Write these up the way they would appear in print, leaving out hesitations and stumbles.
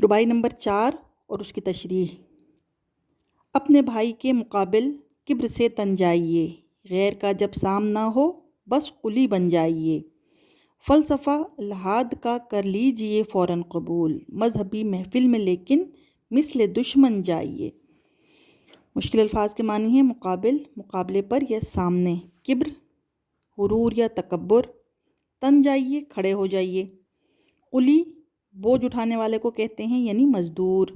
ربائی number 4 اور اس کی تشریح۔ اپنے بھائی کے مقابل کبر سے تن جائیے، غیر کا جب سامنا ہو بس قلی بن جائیے۔ فلسفہ الحاد کا کر لیجئے فوراً قبول، مذہبی محفل میں لیکن مثل دشمن جائیے۔ مشکل الفاظ کے معنی ہیں مقابل، مقابلے پر یا سامنے، کبر غرور یا تکبر، تن جائیے کھڑے ہو جائیے، قلی بوجھ اٹھانے والے کو کہتے ہیں یعنی مزدور،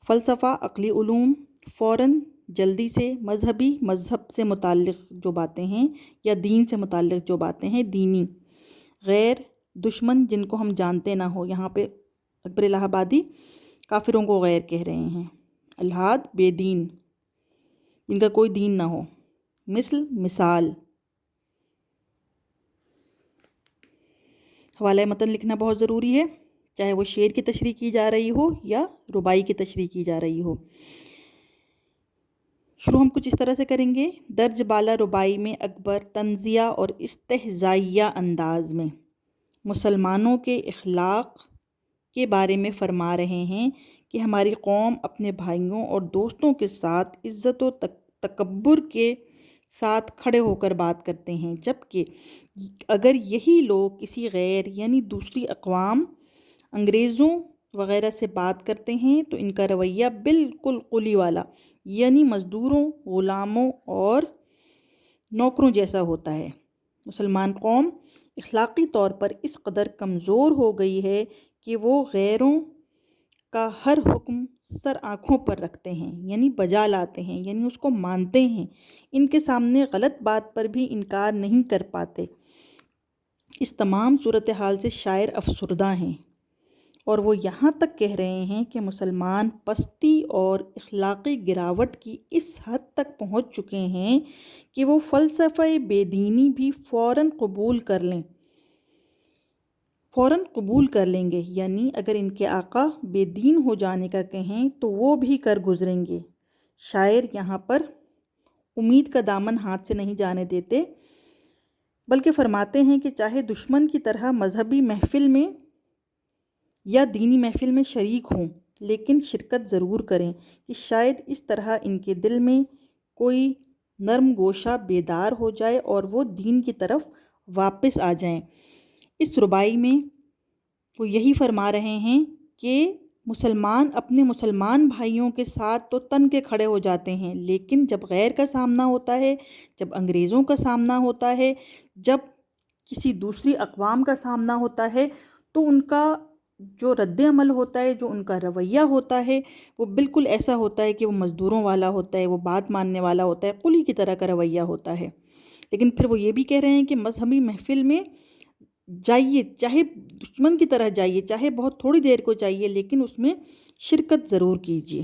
فلسفہ عقلی علوم، فوراً جلدی سے، مذہبی مذہب سے متعلق جو باتیں ہیں یا دین سے متعلق جو باتیں ہیں دینی، غیر دشمن جن کو ہم جانتے نہ ہو، یہاں پہ اکبر الہ آبادی کافروں کو غیر کہہ رہے ہیں، الحاد بے دین جن کا کوئی دین نہ ہو، مثل مثال۔ حوالہ متن لکھنا بہت ضروری ہے، چاہے وہ شعر کی تشریح کی جا رہی ہو یا ربائی کی تشریح کی جا رہی ہو۔ شروع ہم کچھ اس طرح سے کریں گے۔ درج بالا ربائی میں اکبر طنزیہ اور استہزائیہ انداز میں مسلمانوں کے اخلاق کے بارے میں فرما رہے ہیں کہ ہماری قوم اپنے بھائیوں اور دوستوں کے ساتھ عزت و تکبر کے ساتھ کھڑے ہو کر بات کرتے ہیں، جبکہ اگر یہی لوگ کسی غیر یعنی دوسری اقوام، انگریزوں وغیرہ سے بات کرتے ہیں تو ان کا رویہ بالکل قلی والا یعنی مزدوروں، غلاموں اور نوکروں جیسا ہوتا ہے۔ مسلمان قوم اخلاقی طور پر اس قدر کمزور ہو گئی ہے کہ وہ غیروں کا ہر حکم سر آنکھوں پر رکھتے ہیں یعنی بجا لاتے ہیں، یعنی اس کو مانتے ہیں، ان کے سامنے غلط بات پر بھی انکار نہیں کر پاتے۔ اس تمام صورتحال سے شاعر افسردہ ہیں اور وہ یہاں تک کہہ رہے ہیں کہ مسلمان پستی اور اخلاقی گراوٹ کی اس حد تک پہنچ چکے ہیں کہ وہ فلسفہ بے دینی بھی فوراً قبول کر لیں گے، یعنی اگر ان کے آقا بے دین ہو جانے کا کہیں تو وہ بھی کر گزریں گے۔ شاعر یہاں پر امید کا دامن ہاتھ سے نہیں جانے دیتے، بلکہ فرماتے ہیں کہ چاہے دشمن کی طرح مذہبی محفل میں یا دینی محفل میں شریک ہوں، لیکن شرکت ضرور کریں کہ شاید اس طرح ان کے دل میں کوئی نرم گوشہ بیدار ہو جائے اور وہ دین کی طرف واپس آ جائیں۔ اس ربائی میں وہ یہی فرما رہے ہیں کہ مسلمان اپنے مسلمان بھائیوں کے ساتھ تو تن کے کھڑے ہو جاتے ہیں، لیکن جب غیر کا سامنا ہوتا ہے، جب انگریزوں کا سامنا ہوتا ہے، جب کسی دوسری اقوام کا سامنا ہوتا ہے تو ان کا جو رد عمل ہوتا ہے، جو ان کا رویہ ہوتا ہے، وہ بالکل ایسا ہوتا ہے کہ وہ مزدوروں والا ہوتا ہے، وہ بات ماننے والا ہوتا ہے، قلی کی طرح کا رویہ ہوتا ہے۔ لیکن پھر وہ یہ بھی کہہ رہے ہیں کہ مذہبی محفل میں جائیے، چاہے دشمن کی طرح جائیے، چاہے بہت تھوڑی دیر کو جائیے، لیکن اس میں شرکت ضرور کیجیے۔